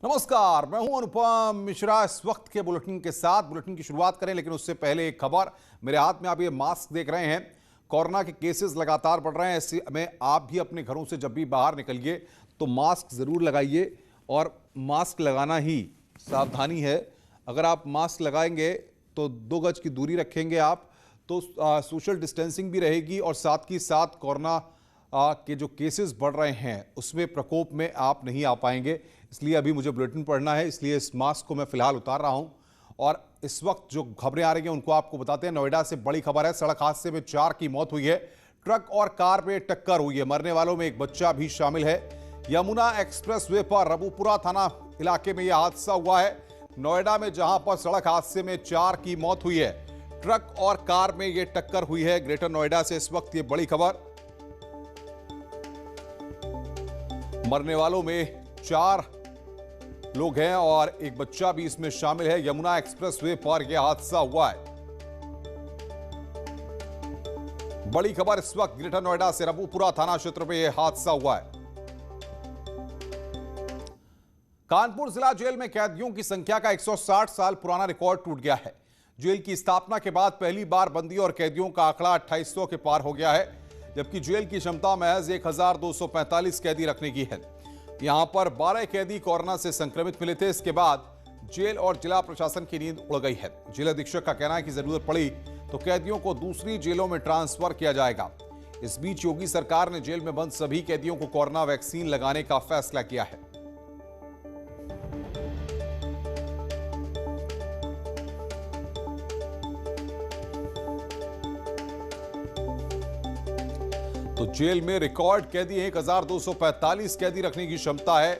नमस्कार, मैं हूं अनुपम मिश्रा। इस वक्त के बुलेटिन के साथ बुलेटिन की शुरुआत करें, लेकिन उससे पहले एक खबर। मेरे हाथ में आप ये मास्क देख रहे हैं। कोरोना के केसेस लगातार बढ़ रहे हैं, ऐसे में आप भी अपने घरों से जब भी बाहर निकलिए तो मास्क जरूर लगाइए। और मास्क लगाना ही सावधानी है। अगर आप मास्क लगाएंगे तो 2 गज की दूरी रखेंगे आप तो सोशल डिस्टेंसिंग भी रहेगी, और साथ ही साथ कोरोना के जो केसेस बढ़ रहे हैं उसमें प्रकोप में आप नहीं आ पाएंगे। इसलिए अभी मुझे बुलेटिन पढ़ना है, इसलिए इस मास्क को मैं फिलहाल उतार रहा हूं। और इस वक्त जो खबरें आ रही हैं उनको आपको बताते हैं। नोएडा से बड़ी खबर है। सड़क हादसे में 4 की मौत हुई है। ट्रक और कार में टक्कर हुई है। मरने वालों में एक बच्चा भी शामिल है। यमुना एक्सप्रेसवे पर रबूपुरा थाना इलाके में यह हादसा हुआ है। नोएडा में जहां पर सड़क हादसे में 4 की मौत हुई है, ट्रक और कार में यह टक्कर हुई है। ग्रेटर नोएडा से इस वक्त ये बड़ी खबर। मरने वालों में 4 लोग हैं और एक बच्चा भी इसमें शामिल है। यमुना एक्सप्रेसवे पर यह हादसा हुआ है। बड़ी खबर इस वक्त ग्रेटर नोएडा से रबूपुरा थाना क्षेत्र में यह हादसा हुआ है। कानपुर जिला जेल में कैदियों की संख्या का 160 साल पुराना रिकॉर्ड टूट गया है। जेल की स्थापना के बाद पहली बार बंदी और कैदियों का आंकड़ा 2800 के पार हो गया है, जबकि जेल की क्षमता महज 1245 कैदी रखने की है। यहां पर 12 कैदी कोरोना से संक्रमित मिले थे। इसके बाद जेल और जिला प्रशासन की नींद उड़ गई है। जेल अधीक्षक का कहना है कि जरूरत पड़ी तो कैदियों को दूसरी जेलों में ट्रांसफर किया जाएगा। इस बीच योगी सरकार ने जेल में बंद सभी कैदियों को कोरोना वैक्सीन लगाने का फैसला किया है। तो जेल में रिकॉर्ड कैदी 1245 कैदी रखने की क्षमता है।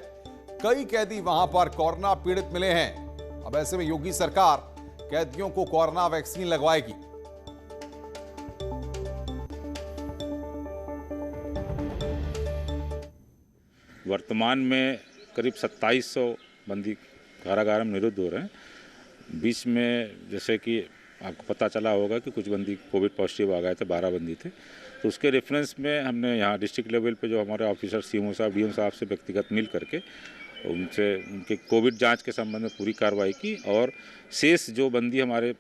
कई कैदी वहां पर कोरोना पीड़ित मिले हैं। अब ऐसे में योगी सरकार कैदियों को कोरोना वैक्सीन लगवाएगी। वर्तमान में करीब 2700 बंदी कारागार में निरुद्ध हो रहे हैं। बीच में जैसे कि आपको पता चला होगा कि कुछ बंदी कोविड पॉजिटिव आ गए थे, 12 बंदी थे। तो उसके रेफरेंस में हमने यहाँ डिस्ट्रिक्ट लेवल पे जो हमारे ऑफिसर सीएमओ साहब डीएम साहब से व्यक्तिगत मिल करके उनके कोविड जांच के संबंध में पूरी कार्रवाई की। और शेष जो बंदी हमारे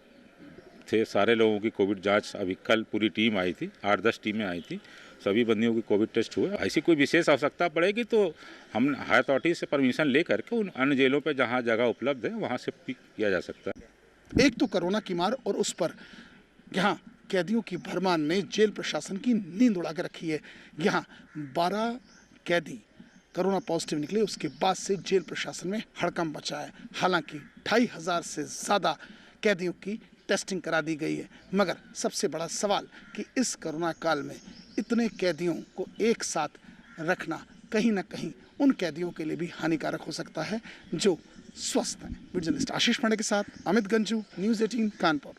थे सारे लोगों की कोविड जांच अभी कल पूरी टीम आई थी, 8-10 टीमें आई थी। सभी बंदियों की कोविड टेस्ट हुए। ऐसी कोई विशेष आवश्यकता पड़ेगी तो हम हाई अथॉरिटी से परमिशन ले करके उन अन्य जेलों पर जहाँ जगह उपलब्ध है वहाँ से पिक किया जा सकता है। एक तो कोरोना की मार और उस पर यहाँ कैदियों की भरमार ने जेल प्रशासन की नींद उड़ा के रखी है। यहाँ 12 कैदी कोरोना पॉजिटिव निकले, उसके बाद से जेल प्रशासन में हड़कंप मचा है। हालांकि 2500 से ज़्यादा कैदियों की टेस्टिंग करा दी गई है, मगर सबसे बड़ा सवाल कि इस कोरोना काल में इतने कैदियों को एक साथ रखना कहीं ना कहीं उन कैदियों के लिए भी हानिकारक हो सकता है जो स्वस्थ हैं। जर्नलिस्ट आशीष पांडे के साथ अमित गंजू, न्यूज़ 18 कानपुर।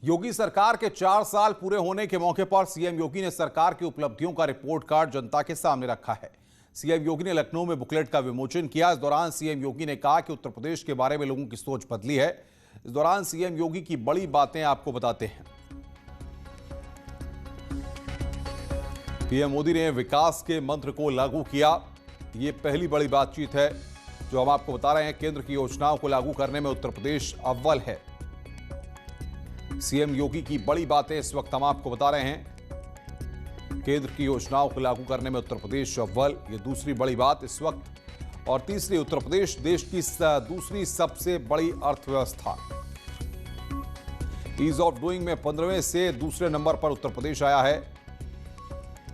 योगी सरकार के 4 साल पूरे होने के मौके पर सीएम योगी ने सरकार की उपलब्धियों का रिपोर्ट कार्ड जनता के सामने रखा है। सीएम योगी ने लखनऊ में बुकलेट का विमोचन किया। इस दौरान सीएम योगी ने कहा कि उत्तर प्रदेश के बारे में लोगों की सोच बदली है। इस दौरान सीएम योगी की बड़ी बातें आपको बताते हैं। पीएम मोदी ने विकास के मंत्र को लागू किया। ये पहली बड़ी बातचीत है जो हम आपको बता रहे हैं। केंद्र की योजनाओं को लागू करने में उत्तर प्रदेश अव्वल है। सीएम योगी की बड़ी बातें इस वक्त हम आपको बता रहे हैं। केंद्र की योजनाओं को लागू करने में उत्तर प्रदेश अव्वल, ये दूसरी बड़ी बात इस वक्त। और तीसरी, उत्तर प्रदेश देश की दूसरी सबसे बड़ी अर्थव्यवस्था। ईज ऑफ डूइंग में 15वें से दूसरे नंबर पर उत्तर प्रदेश आया है।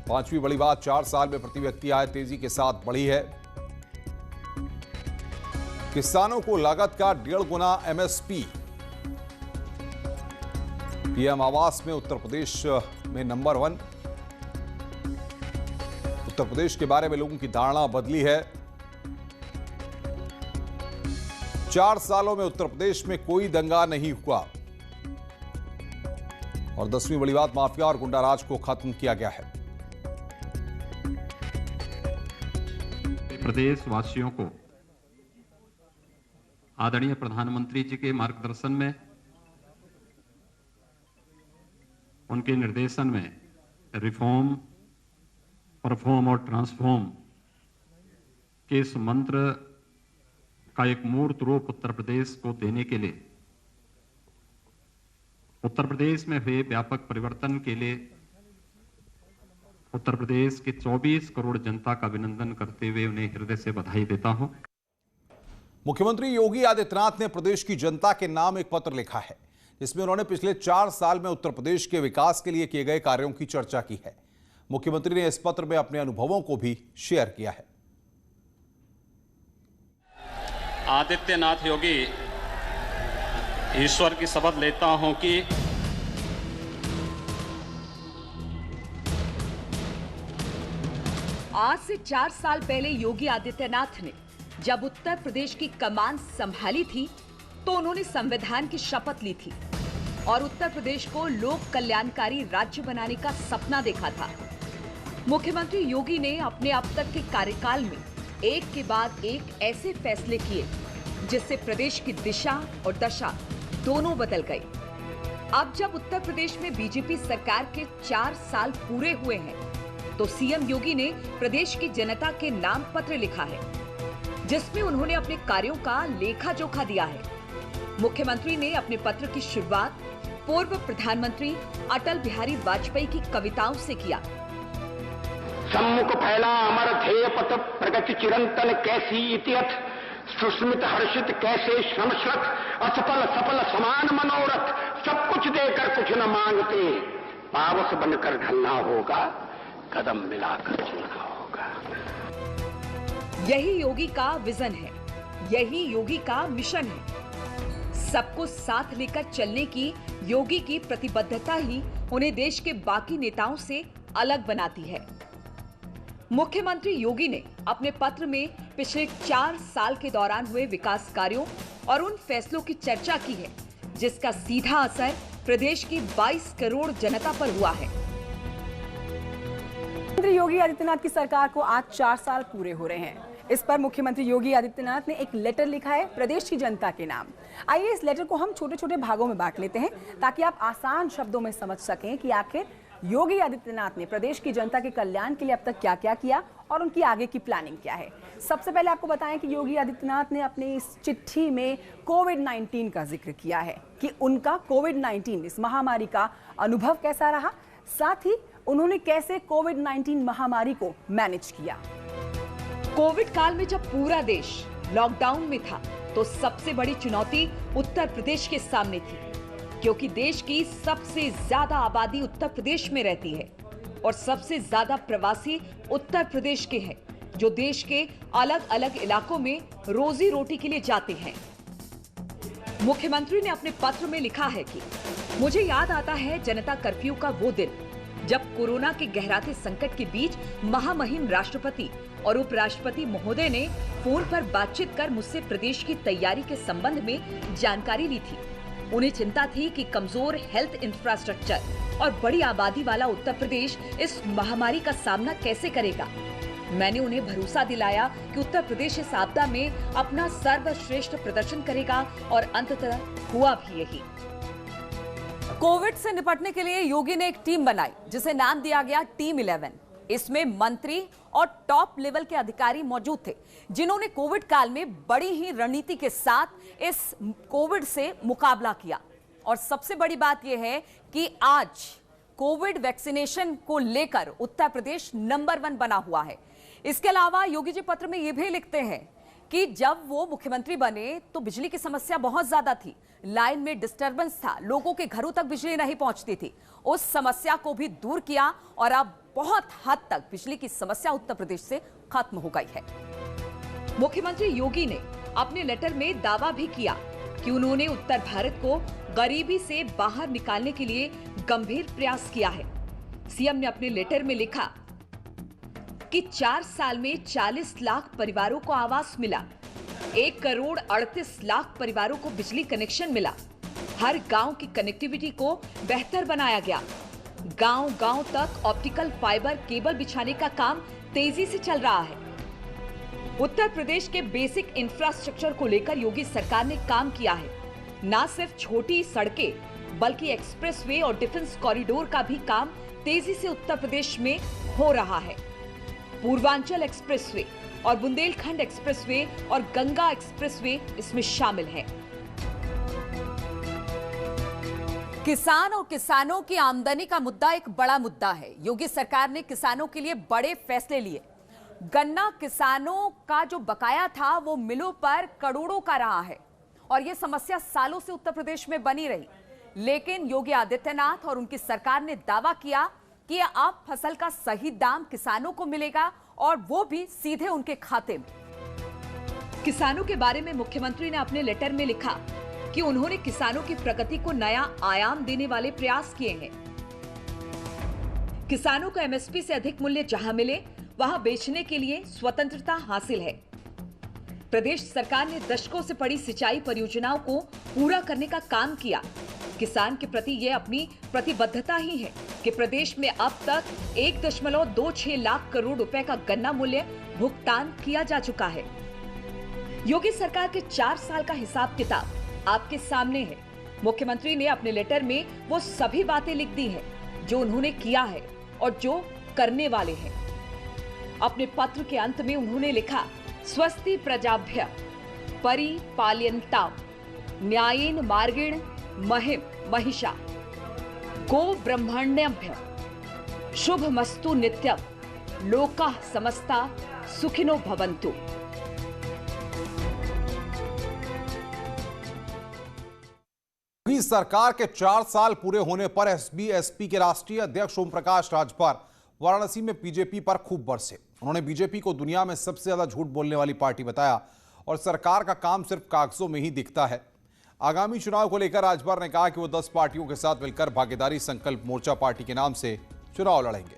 पांचवी बड़ी बात, 4 साल में प्रति व्यक्ति आय तेजी के साथ बढ़ी है। किसानों को लागत का 1.5 गुना एमएसपी। पीएम आवास में उत्तर प्रदेश में नंबर 1। उत्तर प्रदेश के बारे में लोगों की धारणा बदली है। 4 सालों में उत्तर प्रदेश में कोई दंगा नहीं हुआ। और 10वीं बड़ी बात, माफिया और गुंडाराज को खत्म किया गया है। प्रदेश वासियों को आदरणीय प्रधानमंत्री जी के मार्गदर्शन में, उनके निर्देशन में रिफॉर्म, परफॉर्म और ट्रांसफॉर्म के इस मंत्र का एक मूर्त रूप उत्तर प्रदेश को देने के लिए उत्तर प्रदेश में हुए व्यापक परिवर्तन के लिए उत्तर प्रदेश के 24 करोड़ जनता का अभिनंदन करते हुए उन्हें हृदय से बधाई देता हूं। मुख्यमंत्री योगी आदित्यनाथ ने प्रदेश की जनता के नाम एक पत्र लिखा है, जिसमें उन्होंने पिछले 4 साल में उत्तर प्रदेश के विकास के लिए किए गए कार्यों की चर्चा की है। मुख्यमंत्री ने इस पत्र में अपने अनुभवों को भी शेयर किया है। आदित्यनाथ योगी, ईश्वर की शपथ लेता हूं कि आज से 4 साल पहले योगी आदित्यनाथ ने जब उत्तर प्रदेश की कमान संभाली थी तो उन्होंने संविधान की शपथ ली थी और उत्तर प्रदेश को लोक कल्याणकारी राज्य बनाने का सपना देखा था। मुख्यमंत्री योगी ने अपने अब तक के कार्यकाल में एक के बाद एक ऐसे फैसले किए जिससे प्रदेश की दिशा और दशा दोनों बदल गई। अब जब उत्तर प्रदेश में बीजेपी सरकार के 4 साल पूरे हुए हैं तो सीएम योगी ने प्रदेश की जनता के नाम पत्र लिखा है, जिसमें उन्होंने अपने कार्यों का लेखा जोखा दिया है। मुख्यमंत्री ने अपने पत्र की शुरुआत पूर्व प्रधानमंत्री अटल बिहारी वाजपेयी की कविताओं से किया। सम्मुख फैला अमर ध्येय पथ, प्रगति चिरंतन कैसी इतियथ, सुस्मित हर्षित कैसे श्रमश्रत, असफल सफल समान मनोरथ, सब कुछ देकर कुछ न मांगते, पावस बनकर ढलना होगा, कदम मिलाकर चलना होगा। यही योगी का विजन है, यही योगी का मिशन है। सबको साथ लेकर चलने की योगी की प्रतिबद्धता ही उन्हें देश के बाकी नेताओं से अलग बनाती है। मुख्यमंत्री योगी ने अपने पत्र में पिछले 4 साल के दौरान हुए विकास कार्यों और उन फैसलों की चर्चा की है जिसका सीधा असर प्रदेश की 22 करोड़ जनता पर हुआ है। मुख्यमंत्री योगी आदित्यनाथ की सरकार को आज 4 साल पूरे हो रहे हैं। इस पर मुख्यमंत्री योगी आदित्यनाथ ने एक लेटर लिखा है प्रदेश की जनता के नाम। आइए इस लेटर को हम छोटे छोटे भागों में बांट लेते हैं ताकि आप आसान शब्दों में समझ सकें कि आखिर योगी आदित्यनाथ ने प्रदेश की जनता के कल्याण के लिए अब तक क्या क्या किया और उनकी आगे की प्लानिंग क्या है। सबसे पहले आपको बताएं कि योगी आदित्यनाथ ने अपनी इस चिट्ठी में कोविड-19 का जिक्र किया है कि उनका कोविड-19 इस महामारी का अनुभव कैसा रहा, साथ ही उन्होंने कैसे कोविड-19 महामारी को मैनेज किया। कोविड काल में जब पूरा देश लॉकडाउन में था तो सबसे बड़ी चुनौती उत्तर प्रदेश के सामने थी, क्योंकि देश की सबसे ज्यादा आबादी उत्तर प्रदेश में रहती है और सबसे ज्यादा प्रवासी उत्तर प्रदेश के हैं, जो देश के अलग अलग इलाकों में रोजी रोटी के लिए जाते हैं। मुख्यमंत्री ने अपने पत्र में लिखा है कि मुझे याद आता है जनता कर्फ्यू का वो दिन जब कोरोना के गहराते संकट के बीच महामहिम राष्ट्रपति और उपराष्ट्रपति महोदय ने फोन पर बातचीत कर मुझसे प्रदेश की तैयारी के संबंध में जानकारी ली थी। उन्हें चिंता थी कि कमजोर हेल्थ इंफ्रास्ट्रक्चर और बड़ी आबादी वाला उत्तर प्रदेश इस महामारी का सामना कैसे करेगा। मैंने उन्हें भरोसा दिलाया कि उत्तर प्रदेश इस आपदा में अपना सर्वश्रेष्ठ प्रदर्शन करेगा और अंततः हुआ भी यही। कोविड से निपटने के लिए योगी ने एक टीम बनाई जिसे नाम दिया गया टीम 11। इसमें मंत्री और टॉप लेवल के अधिकारी मौजूद थे जिन्होंने कोविड काल में बड़ी ही रणनीति के साथ इस कोविड से मुकाबला किया। और सबसे बड़ी बात यह है कि आज कोविड वैक्सीनेशन को लेकर उत्तर प्रदेश नंबर 1 बना हुआ है। इसके अलावा योगी जी पत्र में यह भी लिखते हैं कि जब वो मुख्यमंत्री बने तो बिजली की समस्या बहुत ज्यादा थी, लाइन में डिस्टरबेंस था, लोगों के घरों तक बिजली नहीं पहुंचती थी। उस समस्या को भी दूर किया और अब बहुत हद तक बिजली की समस्या उत्तर प्रदेश से खत्म हो गई है। मुख्यमंत्री योगी ने अपने लेटर में दावा भी किया कि उन्होंने उत्तर भारत को गरीबी से बाहर निकालने के लिए गंभीर प्रयास किया है। सीएम ने अपने लेटर में लिखा कि 4 साल में 40 लाख परिवारों को आवास मिला, 1 करोड़ 38 लाख परिवारों को बिजली कनेक्शन मिला, हर गांव की कनेक्टिविटी को बेहतर बनाया गया, गांव-गांव तक ऑप्टिकल फाइबर केबल बिछाने का काम तेजी से चल रहा है। उत्तर प्रदेश के बेसिक इंफ्रास्ट्रक्चर को लेकर योगी सरकार ने काम किया है। न सिर्फ छोटी सड़कें बल्कि एक्सप्रेसवे और डिफेंस कॉरिडोर का भी काम तेजी से उत्तर प्रदेश में हो रहा है। पूर्वांचल एक्सप्रेसवे और बुंदेलखंड एक्सप्रेसवे और गंगा एक्सप्रेसवे इसमें शामिल है। किसान और किसानों की आमदनी का मुद्दा एक बड़ा मुद्दा है। योगी सरकार ने किसानों के लिए बड़े फैसले लिए। गन्ना किसानों का जो बकाया था वो मिलों पर करोड़ों का रहा है और यह समस्या सालों से उत्तर प्रदेश में बनी रही। लेकिन योगी आदित्यनाथ और उनकी सरकार ने दावा किया कि अब फसल का सही दाम किसानों को मिलेगा और वो भी सीधे उनके खाते में। किसानों के बारे में मुख्यमंत्री ने अपने लेटर में लिखा कि उन्होंने किसानों की प्रगति को नया आयाम देने वाले प्रयास किए हैं। किसानों को एमएसपी से अधिक मूल्य जहां मिले वहां बेचने के लिए स्वतंत्रता हासिल है। प्रदेश सरकार ने दशकों से पड़ी सिंचाई परियोजनाओं को पूरा करने का काम किया। किसान के प्रति यह अपनी प्रतिबद्धता ही है कि प्रदेश में अब तक 1.26 लाख करोड़ रुपए का गन्ना मूल्य भुगतान किया जा चुका है। योगी सरकार के 4 साल का हिसाब किताब आपके सामने है। मुख्यमंत्री ने अपने लेटर में वो सभी बातें लिख दी है जो उन्होंने किया है और जो करने वाले हैं। अपने पत्र के अंत में उन्होंने लिखा, स्वस्ति प्रजाभ्य परिपाल्यन्ताम न्यायेन मार्गेण महिम महिषा गो ब्रह्मण्यभ्य शुभमस्तु नित्यम लोकाः समस्ता सुखिनो भवन्तु। योगी सरकार के 4 साल पूरे होने पर एसपी के राष्ट्रीय अध्यक्ष ओम प्रकाश राजभर वाराणसी में बीजेपी पर खूब बरसे। उन्होंने बीजेपी को दुनिया में सबसे ज्यादा झूठ बोलने वाली पार्टी बताया और सरकार का काम सिर्फ कागजों में ही दिखता है। आगामी चुनाव को लेकर राजभर ने कहा कि वो 10 पार्टियों के साथ मिलकर भागीदारी संकल्प मोर्चा पार्टी के नाम से चुनाव लड़ेंगे।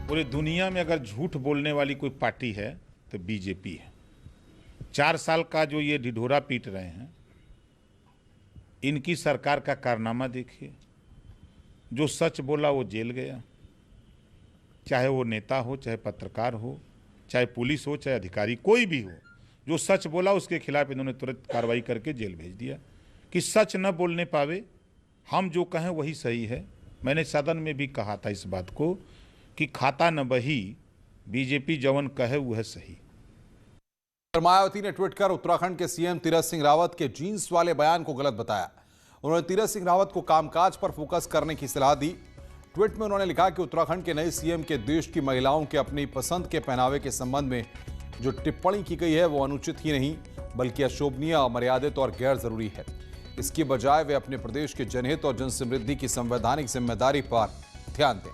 पूरी दुनिया में अगर झूठ बोलने वाली कोई पार्टी है तो बीजेपी है। 4 साल का जो ये ढिढोरा पीट रहे हैं, इनकी सरकार का कारनामा देखिए। जो सच बोला वो जेल गया, चाहे वो नेता हो, चाहे पत्रकार हो, चाहे पुलिस हो, चाहे अधिकारी, कोई भी हो। जो सच बोला उसके खिलाफ इन्होंने तुरंत कार्रवाई करके जेल भेज दिया कि सच न बोलने पावे, हम जो कहें वही सही है। मैंने सदन में भी कहा था इस बात को कि खाता न बही, बीजेपी जवन कहे वह सही। मायावती ने ट्वीट कर उत्तराखंड के सीएम तीरथ सिंह रावत के जीन्स वाले बयान को गलत बताया। उन्होंने तीरथ सिंह रावत को कामकाज पर फोकस करने की सलाह दी। ट्वीट में उन्होंने लिखा कि उत्तराखंड के नए सीएम के देश की महिलाओं के अपनी पसंद के पहनावे के संबंध में जो टिप्पणी की गई है वो अनुचित ही नहीं बल्कि अशोभनीय, अमर्यादित और गैर जरूरी है। इसकी बजाय वे अपने प्रदेश के जनहित और जन समृद्धि की संवैधानिक जिम्मेदारी पर ध्यान दें।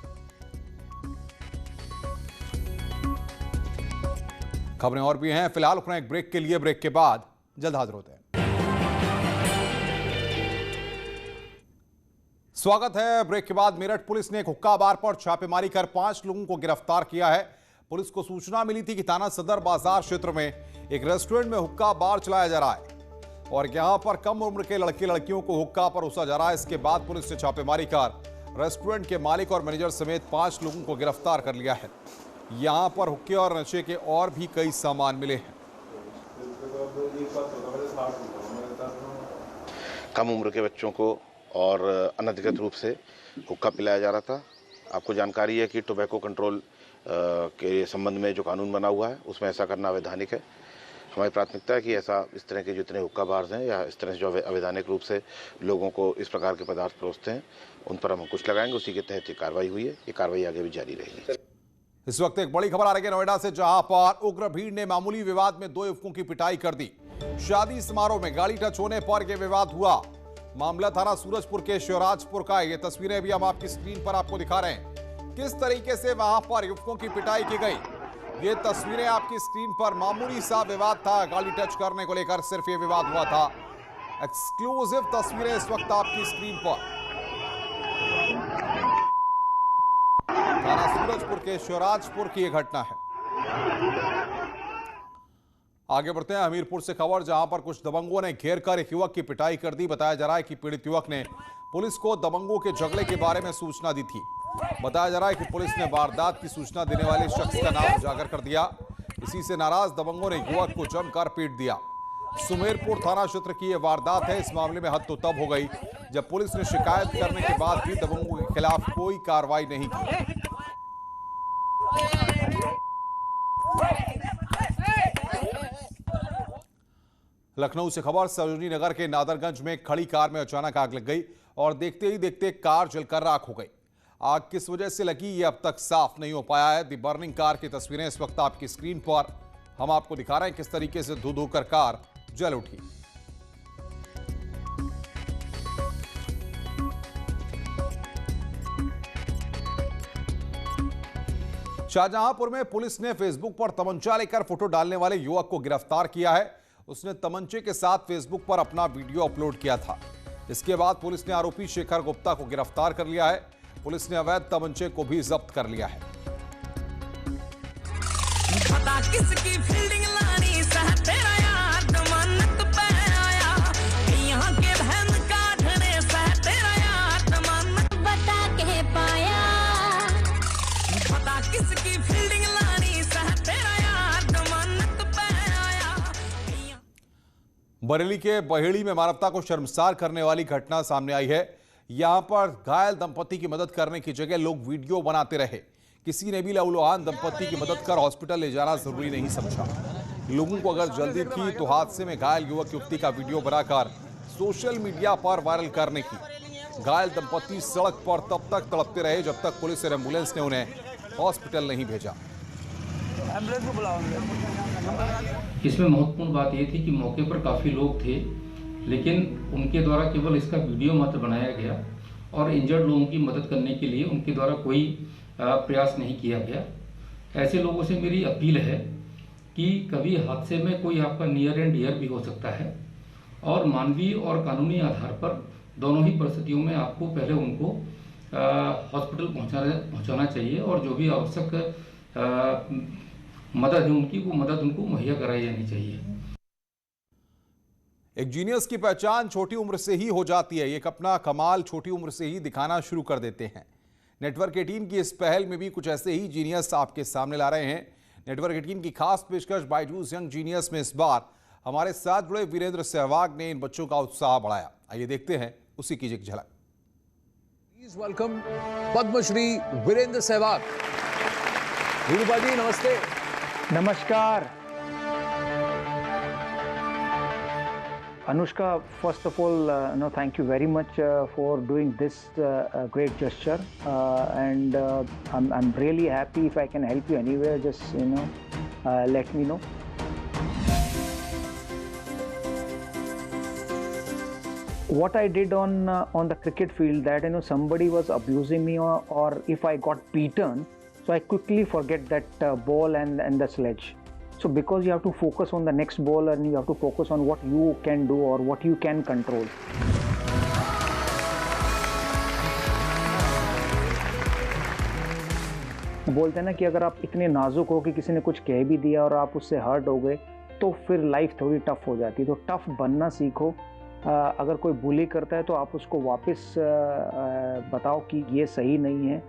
खबरें और भी हैं, फिलहाल रुकना एक ब्रेक के लिए। ब्रेक के बाद जल्द हाजिर होते हैं। स्वागत है। ब्रेक के बाद मेरठ पुलिस ने एक हुक्का बार पर छापेमारी कर 5 लोगों को गिरफ्तार किया है। पुलिस को सूचना मिली थी कि थाना सदर बाजार क्षेत्र में एक रेस्टोरेंट में हुक्का बार चलाया जा रहा है और यहां पर कम उम्र के लड़के लड़कियों को हुक्का परोसा जा रहा है। इसके बाद पुलिस ने छापेमारी कर रेस्टोरेंट के मालिक और मैनेजर समेत 5 लोगों को गिरफ्तार कर लिया है। यहां पर हुक्के और नशे के और भी कई सामान मिले हैं। कम उम्र के बच्चों को और अनधिकृत रूप से हुक्का पिलाया जा रहा था। आपको जानकारी है कि टोबैको कंट्रोल के संबंध में जो कानून बना हुआ है उसमें ऐसा करना अवैधानिक है। हमारी प्राथमिकता है कि ऐसा इस तरह के जितने हुक्का बार्स हैं या इस तरह से जो अवैधानिक रूप से लोगों को इस प्रकार के पदार्थ परोसते हैं उन पर हम अंकुश लगाएंगे। उसी के तहत ये कार्रवाई हुई है। ये कार्रवाई आगे भी जारी रहेगी। इस वक्त एक बड़ी खबर आ रही है नोएडा से, जहां पर उग्र भीड़ ने मामूली विवाद में 2 युवकों की पिटाई कर दी। शादी समारोह में गाड़ी टच होने पर यह विवाद हुआ। मामला थाना सूरजपुर के शिवराजपुर का है। ये तस्वीरें भी हम आपकी स्क्रीन पर आपको दिखा रहे हैं किस तरीके से वहां पर युवकों की पिटाई की गई। ये तस्वीरें आपकी स्क्रीन पर। मामूली सा विवाद था, गाड़ी टच करने को लेकर सिर्फ ये विवाद हुआ था। एक्सक्लूसिव तस्वीरें इस वक्त आपकी स्क्रीन पर। थाना सूरजपुर के शिवराजपुर की यह घटना है। आगे बढ़ते हैं हमीरपुर से खबर, जहां पर कुछ दबंगों ने घेर कर एक युवक की पिटाई कर दी। बताया जा रहा है कि पीड़ित युवक ने पुलिस को दबंगों के झगड़े के बारे में सूचना दी थी। बताया जा रहा है कि पुलिस ने वारदात की सूचना देने वाले शख्स का नाम उजागर कर दिया। इसी से नाराज दबंगों ने युवक को जमकर पीट दिया। सुमेरपुर थाना क्षेत्र की यह वारदात है। इस मामले में हद तो तब हो गई जब पुलिस ने शिकायत करने के बाद भी दबंगों के खिलाफ कोई कार्रवाई नहीं की। लखनऊ से खबर, सरोजनी नगर के नादरगंज में खड़ी कार में अचानक आग लग गई और देखते ही देखते कार जलकर राख हो गई। आग किस वजह से लगी ये अब तक साफ नहीं हो पाया है। दी बर्निंग कार की तस्वीरें इस वक्त आपकी स्क्रीन पर हम आपको दिखा रहे हैं, किस तरीके से धू धू कर कार जल उठी। शाहजहांपुर में पुलिस ने फेसबुक पर तमंचा लेकर फोटो डालने वाले युवक को गिरफ्तार किया है। उसने तमंचे के साथ फेसबुक पर अपना वीडियो अपलोड किया था। इसके बाद पुलिस ने आरोपी शेखर गुप्ता को गिरफ्तार कर लिया है। पुलिस ने अवैध तमंचे को भी जब्त कर लिया है। पता किसकी फील्डिंग लानी सह तेरा यार जमानत पे आया, यहाँ के बहन काटने सह तेरा यार जमानत बता के पाया, पता किसकी फील्डिंग लानी सह तेरा यार जमानत पे आया। बरेली के बहेड़ी में मानवता को शर्मसार करने वाली घटना सामने आई है। यहां पर घायल दंपति की मदद करने की जगह लोग वीडियो बनाते रहे। किसी ने भी लहूलुहान दंपति की मदद कर हॉस्पिटल ले जाना जरूरी नहीं समझा। लोगों को अगर जल्दी थी तो हादसे में घायल युवक युवती का वीडियो बनाकर सोशल मीडिया पर वायरल करने की। घायल दंपति सड़क पर तब तक तड़पते रहे जब तक पुलिस और एम्बुलेंस ने उन्हें हॉस्पिटल नहीं भेजा। एम्बुलेंस को बुलाओ। इसमें महत्वपूर्ण बात यह थी कि मौके पर काफ़ी लोग थे, लेकिन उनके द्वारा केवल इसका वीडियो मात्र बनाया गया और इंजर्ड लोगों की मदद करने के लिए उनके द्वारा कोई प्रयास नहीं किया गया। ऐसे लोगों से मेरी अपील है कि कभी हादसे में कोई आपका नियर एंड डियर भी हो सकता है और मानवीय और कानूनी आधार पर दोनों ही परिस्थितियों में आपको पहले उनको हॉस्पिटल पहुंचाना चाहिए और जो भी आवश्यक मदद है उनकी, वो मदद उनको मुहैया कराई जानी चाहिए। एक जीनियस की पहचान छोटी उम्र से ही हो जाती है। एक अपना कमाल छोटी उम्र से ही दिखाना शुरू कर देते हैं। नेटवर्क 18 की इस पहल में भी कुछ ऐसे ही जीनियस आपके सामने ला रहे हैं। नेटवर्क 18 की खास पेशकश बायजूस यंग जीनियस में इस बार हमारे साथ जुड़े वीरेंद्र सहवाग ने इन बच्चों का उत्साह बढ़ाया। आइए देखते हैं उसी की एक झलक। Please welcome Padmashri Virender Sehwag. वीरूबा जी नमस्ते। नमस्कार। Anushka, first of all, thank you very much for doing this great gesture, and I'm really happy. If I can help you anywhere, just let me know. What I did on the cricket field, that somebody was abusing me, or if I got beaten, so I quickly forget that ball and the sledge. So because you have to focus on the next ball and you have to focus on what you can do or what you can control. बोलते हैं ना कि अगर आप इतने नाजुक हो कि किसी ने कुछ कह भी दिया और आप उससे हर्ट हो गए तो फिर लाइफ थोड़ी टफ हो जाती है। तो टफ बनना सीखो। अगर कोई बुली करता है तो आप उसको वापस बताओ कि ये सही नहीं है।